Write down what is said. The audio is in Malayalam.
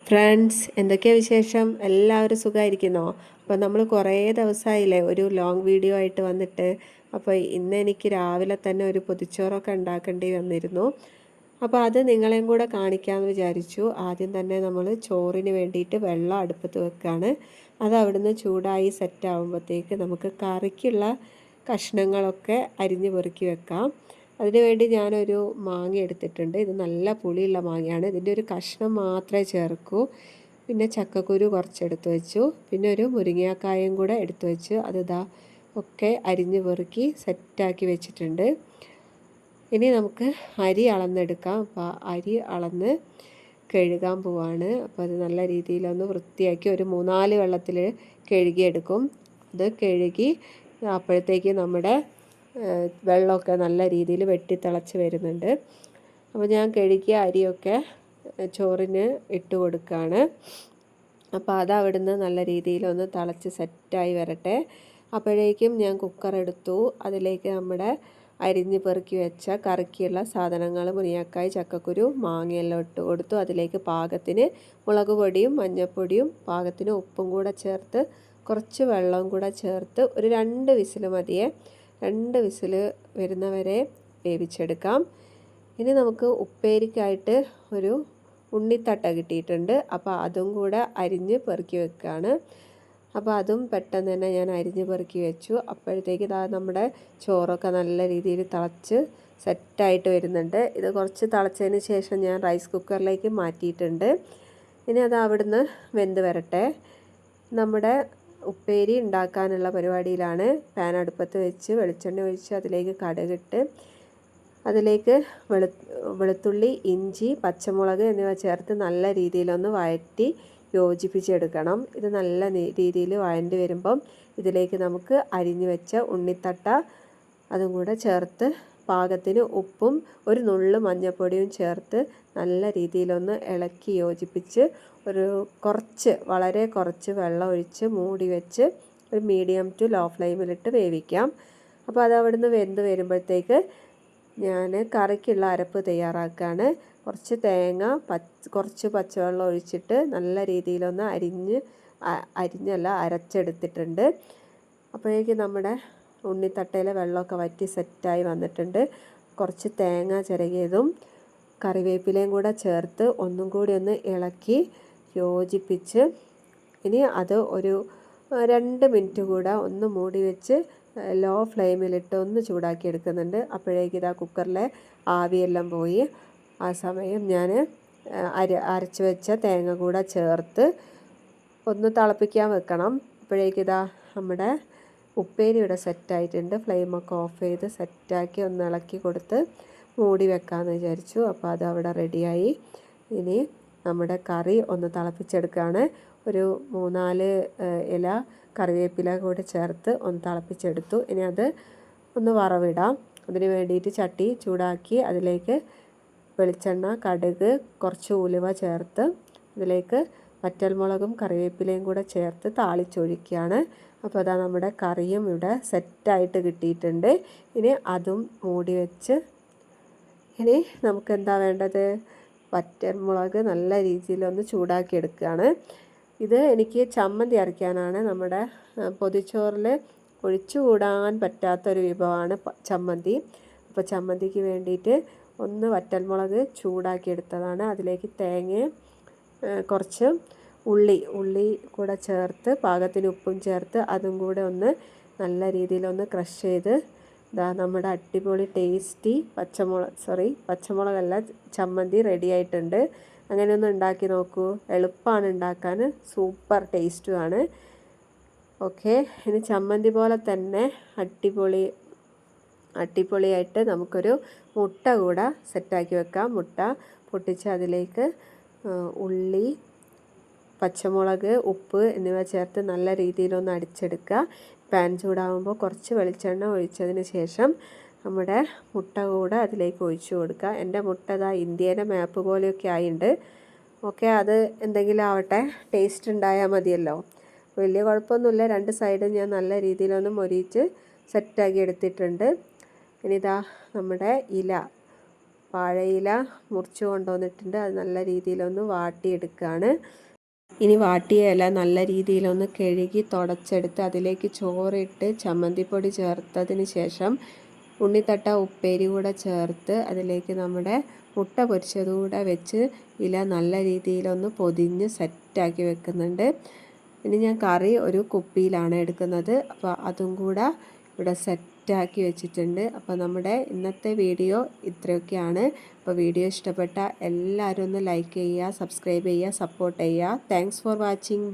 ഫ്രണ്ട്സ്, എന്തൊക്കെയാണ് വിശേഷം? എല്ലാവരും സുഖമായിരിക്കുന്നോ? അപ്പോൾ നമ്മൾ കുറേ ദിവസമായില്ലേ ഒരു ലോങ് വീഡിയോ ആയിട്ട് വന്നിട്ട്. അപ്പോൾ ഇന്ന് എനിക്ക് രാവിലെ തന്നെ ഒരു പൊതിച്ചോറൊക്കെ ഉണ്ടാക്കേണ്ടി വന്നിരുന്നു. അപ്പോൾ അത് നിങ്ങളെയും കൂടെ കാണിക്കാമെന്ന് വിചാരിച്ചു. ആദ്യം തന്നെ നമ്മൾ ചോറിന് വേണ്ടിയിട്ട് വെള്ളം അടുപ്പത്ത് വെക്കുകയാണ്. അത് അവിടുന്ന് ചൂടായി സെറ്റ് ആകുമ്പോഴത്തേക്ക് നമുക്ക് കറിക്കുള്ള കഷ്ണങ്ങളൊക്കെ അരിഞ്ഞ് പെറുക്കി വെക്കാം. അതിനുവേണ്ടി ഞാനൊരു മാങ്ങ എടുത്തിട്ടുണ്ട്. ഇത് നല്ല പുളിയുള്ള മാങ്ങയാണ്. ഇതിൻ്റെ ഒരു കഷ്ണം മാത്രമേ ചേർക്കൂ. പിന്നെ ചക്കക്കുരു കുറച്ചെടുത്ത് വെച്ചു. പിന്നെ ഒരു മുരിങ്ങാക്കായും കൂടെ എടുത്ത് വെച്ചു. അതിതാ ഒക്കെ അരിഞ്ഞ് പെറുക്കി സെറ്റാക്കി വെച്ചിട്ടുണ്ട്. ഇനി നമുക്ക് അരി അളന്നെടുക്കാം. അപ്പോൾ അരി അളന്ന് കഴുകാൻ പോവാണ്. അപ്പോൾ അത് നല്ല രീതിയിലൊന്ന് വൃത്തിയാക്കി ഒരു 3-4 വെള്ളത്തിൽ കഴുകിയെടുക്കും. അത് കഴുകി അപ്പോഴത്തേക്ക് നമ്മുടെ വെള്ളമൊക്കെ നല്ല രീതിയിൽ വെട്ടിത്തിളച്ച് വരുന്നുണ്ട്. അപ്പോൾ ഞാൻ കഴുകിയ അരിയൊക്കെ ചോറിന് ഇട്ട് കൊടുക്കുകയാണ്. അപ്പോൾ അത് അവിടുന്ന് നല്ല രീതിയിലൊന്ന് തിളച്ച് സെറ്റായി വരട്ടെ. അപ്പോഴേക്കും ഞാൻ കുക്കർ എടുത്തു. അതിലേക്ക് നമ്മുടെ അരിഞ്ഞ് പെറുക്കി വെച്ച കറിക്കുള്ള സാധനങ്ങൾ മുരിങ്ങക്കായ്, ചക്കക്കുരു, മാങ്ങയെല്ലാം ഇട്ട് കൊടുത്തു. അതിലേക്ക് പാകത്തിന് മുളക് പൊടിയും മഞ്ഞൾപ്പൊടിയും പാകത്തിന് ഉപ്പും കൂടെ ചേർത്ത് കുറച്ച് വെള്ളവും കൂടെ ചേർത്ത് ഒരു 2 വിസിൽ മതിയെ. 2 വിസിൽ വരുന്നവരെ വേവിച്ചെടുക്കാം. ഇനി നമുക്ക് ഉപ്പേരിക്കായിട്ട് ഒരു ഉണ്ണിത്തട്ട കിട്ടിയിട്ടുണ്ട്. അപ്പോൾ അതും കൂടെ അരിഞ്ഞ് പെറുക്കി വെക്കുകയാണ്. അപ്പോൾ അതും പെട്ടെന്ന് തന്നെ ഞാൻ അരിഞ്ഞ് പെറുക്കി വെച്ചു. അപ്പോഴത്തേക്ക് നമ്മുടെ ചോറൊക്കെ നല്ല രീതിയിൽ തിളച്ച് സെറ്റായിട്ട് വരുന്നുണ്ട്. ഇത് കുറച്ച് തിളച്ചതിന് ശേഷം ഞാൻ റൈസ് കുക്കറിലേക്ക് മാറ്റിയിട്ടുണ്ട്. ഇനി അത് അവിടുന്ന് വെന്ത് വരട്ടെ. നമ്മുടെ ഉപ്പേരി ഉണ്ടാക്കാനുള്ള പരിപാടിയിലാണ്. പാൻ അടുപ്പത്ത് വെച്ച് വെളിച്ചെണ്ണ ഒഴിച്ച് അതിലേക്ക് കടുകിട്ട് അതിലേക്ക് വെളുത്തുള്ളി, ഇഞ്ചി, പച്ചമുളക് എന്നിവ ചേർത്ത് നല്ല രീതിയിലൊന്ന് വഴറ്റി യോജിപ്പിച്ചെടുക്കണം. ഇത് നല്ല രീതിയിൽ വഴണ്ടി വരുമ്പം ഇതിലേക്ക് നമുക്ക് അരിഞ്ഞു വെച്ച ഉണ്ണിത്തട്ട അതും കൂടെ ചേർത്ത് പാകത്തിന് ഉപ്പും ഒരു നുള്ളു മഞ്ഞൾപ്പൊടിയും ചേർത്ത് നല്ല രീതിയിലൊന്ന് ഇളക്കി യോജിപ്പിച്ച് വളരെ കുറച്ച് വെള്ളം ഒഴിച്ച് മൂടി വെച്ച് ഒരു മീഡിയം ടു ലോ ഫ്ലെയിമിലിട്ട് വേവിക്കാം. അപ്പോൾ അത് അവിടുന്ന് വെന്ത് വരുമ്പോഴത്തേക്ക് ഞാൻ കറിക്കുള്ള അരപ്പ് തയ്യാറാക്കുകയാണ്. കുറച്ച് തേങ്ങ, കുറച്ച് പച്ചവെള്ളം ഒഴിച്ചിട്ട് നല്ല രീതിയിലൊന്ന് അരച്ചെടുത്തിട്ടുണ്ട്. അപ്പോഴേക്കും നമ്മുടെ ഉണ്ണിത്തട്ടയിലെ വെള്ളമൊക്കെ വറ്റി സെറ്റായി വന്നിട്ടുണ്ട്. കുറച്ച് തേങ്ങ ചിരകിയതും കറിവേപ്പിലയും കൂടെ ചേർത്ത് ഒന്നും കൂടി ഒന്ന് ഇളക്കി യോജിപ്പിച്ച് ഇനി അത് ഒരു 2 മിനിറ്റ് കൂടെ ഒന്ന് മൂടി വെച്ച് ലോ ഫ്ലെയിമിലിട്ട് ഒന്ന് ചൂടാക്കി എടുക്കുന്നുണ്ട്. അപ്പോഴേക്കും ഇതാ കുക്കറിലെ ആവിയെല്ലാം പോയി. ആ സമയം ഞാൻ അരച്ച് വെച്ച തേങ്ങ കൂടെ ചേർത്ത് ഒന്ന് തിളപ്പിക്കാൻ വെക്കണം. അപ്പോഴേക്കും ഇതാ നമ്മുടെ ഉപ്പേരി ഇവിടെ സെറ്റായിട്ടുണ്ട്. ഫ്ലെയിമൊക്കെ ഓഫ് ചെയ്ത് സെറ്റാക്കി ഒന്ന് ഇളക്കി കൊടുത്ത് മൂടി വെക്കാമെന്ന് വിചാരിച്ചു. അപ്പോൾ അത് അവിടെ റെഡിയായി. ഇനി നമ്മുടെ കറി ഒന്ന് തിളപ്പിച്ചെടുക്കുകയാണ്. ഒരു 3-4 ഇല കറിവേപ്പില കൂടി ചേർത്ത് ഒന്ന് തിളപ്പിച്ചെടുത്തു. ഇനി അത് ഒന്ന് വറവിടാം. അതിന് വേണ്ടിയിട്ട് ചട്ടി ചൂടാക്കി അതിലേക്ക് വെളിച്ചെണ്ണ, കടുക്, കുറച്ച് ഉലുവ ചേർത്ത് അതിലേക്ക് വറ്റൽമുളകും കറിവേപ്പിലയും കൂടെ ചേർത്ത് താളിച്ചൊഴിക്കുകയാണ്. അപ്പോൾ അതാ നമ്മുടെ കറിയും ഇവിടെ സെറ്റായിട്ട് കിട്ടിയിട്ടുണ്ട്. ഇനി അതും മൂടി വെച്ച് ഇനി നമുക്ക് എന്താ വേണ്ടത്? വറ്റൽമുളക് നല്ല രീതിയിലൊന്ന് ചൂടാക്കി എടുക്കുകയാണ്. ഇത് എനിക്ക് ചമ്മന്തി അരയ്ക്കാനാണ്. നമ്മുടെ പൊതിച്ചോറിൽ ഒഴിച്ചുകൂടാൻ പറ്റാത്തൊരു വിഭവമാണ് ചമ്മന്തി. അപ്പോൾ ചമ്മന്തിക്ക് വേണ്ടിയിട്ട് ഒന്ന് വറ്റൽമുളക് ചൂടാക്കി എടുത്തതാണ്. അതിലേക്ക് തേങ്ങയും കുറച്ച് ഉള്ളി കൂടെ ചേർത്ത് പാകത്തിന് ഉപ്പും ചേർത്ത് അതും കൂടെ ഒന്ന് നല്ല രീതിയിലൊന്ന് ക്രഷ് ചെയ്ത് നമ്മുടെ അടിപൊളി ടേസ്റ്റി പച്ചമുളകല്ല ചമ്മന്തി റെഡി ആയിട്ടുണ്ട്. അങ്ങനെ ഒന്ന് ഉണ്ടാക്കി നോക്കൂ. എളുപ്പമാണ് ഉണ്ടാക്കാൻ, സൂപ്പർ ടേസ്റ്റുമാണ്. ഓക്കെ, ഇനി ചമ്മന്തി പോലെ തന്നെ അടിപൊളിയായിട്ട് നമുക്കൊരു മുട്ട കൂടെ സെറ്റാക്കി വെക്കാം. മുട്ട പൊട്ടിച്ച് അതിലേക്ക് ഉള്ളി, പച്ചമുളക്, ഉപ്പ് എന്നിവ ചേർത്ത് നല്ല രീതിയിലൊന്ന് അടിച്ചെടുക്കുക. പാൻ ചൂടാകുമ്പോൾ കുറച്ച് വെളിച്ചെണ്ണ ഒഴിച്ചതിന് ശേഷം നമ്മുടെ മുട്ട കൂടെ അതിലേക്ക് ഒഴിച്ചു കൊടുക്കുക. എൻ്റെ മുട്ട ഇന്ത്യയുടെ മാപ്പ് പോലെയൊക്കെ ആയിട്ടുണ്ട്. ഓക്കെ, അത് എന്തെങ്കിലും ആവട്ടെ, ടേസ്റ്റ് ഉണ്ടായാൽ മതിയല്ലോ. വലിയ കുഴപ്പമൊന്നുമില്ല. 2 സൈഡും ഞാൻ നല്ല രീതിയിലൊന്ന് മൊരിയിച്ച് സെറ്റാക്കി എടുത്തിട്ടുണ്ട്. ഇനി നമ്മുടെ ഇല വാഴയില മുറിച്ച് കൊണ്ടുവന്നിട്ടുണ്ട്. അത് നല്ല രീതിയിലൊന്ന് വാട്ടിയെടുക്കുകയാണ്. ഇനി വാട്ടിയ ഇല നല്ല രീതിയിലൊന്ന് കഴുകി തുടച്ചെടുത്ത് അതിലേക്ക് ചോറിട്ട് ചമ്മന്തിപ്പൊടി ചേർത്തതിന് ശേഷം ഉണ്ണിത്തട്ട ഉപ്പേരി കൂടെ ചേർത്ത് അതിലേക്ക് നമ്മുടെ മുട്ട പൊരിച്ചതുകൂടെ വെച്ച് ഇല നല്ല രീതിയിലൊന്ന് പൊതിഞ്ഞ് സെറ്റാക്കി വെക്കുന്നുണ്ട്. ഇനി ഞാൻ കറി ഒരു കുപ്പിയിലാണ് എടുക്കുന്നത്. അപ്പോൾ അതും കൂടെ ഇവിടെ സെറ്റാക്കി വെച്ചിട്ടുണ്ട്. അപ്പോൾ നമ്മുടെ ഇന്നത്തെ വീഡിയോ ഇത്രയൊക്കെയാണ്. അപ്പോൾ വീഡിയോ ഇഷ്ടപ്പെട്ട എല്ലാവരും ഒന്ന് ലൈക്ക് ചെയ്യുക, സബ്സ്ക്രൈബ് ചെയ്യുക, സപ്പോർട്ട് ചെയ്യുക. Thanks for watching.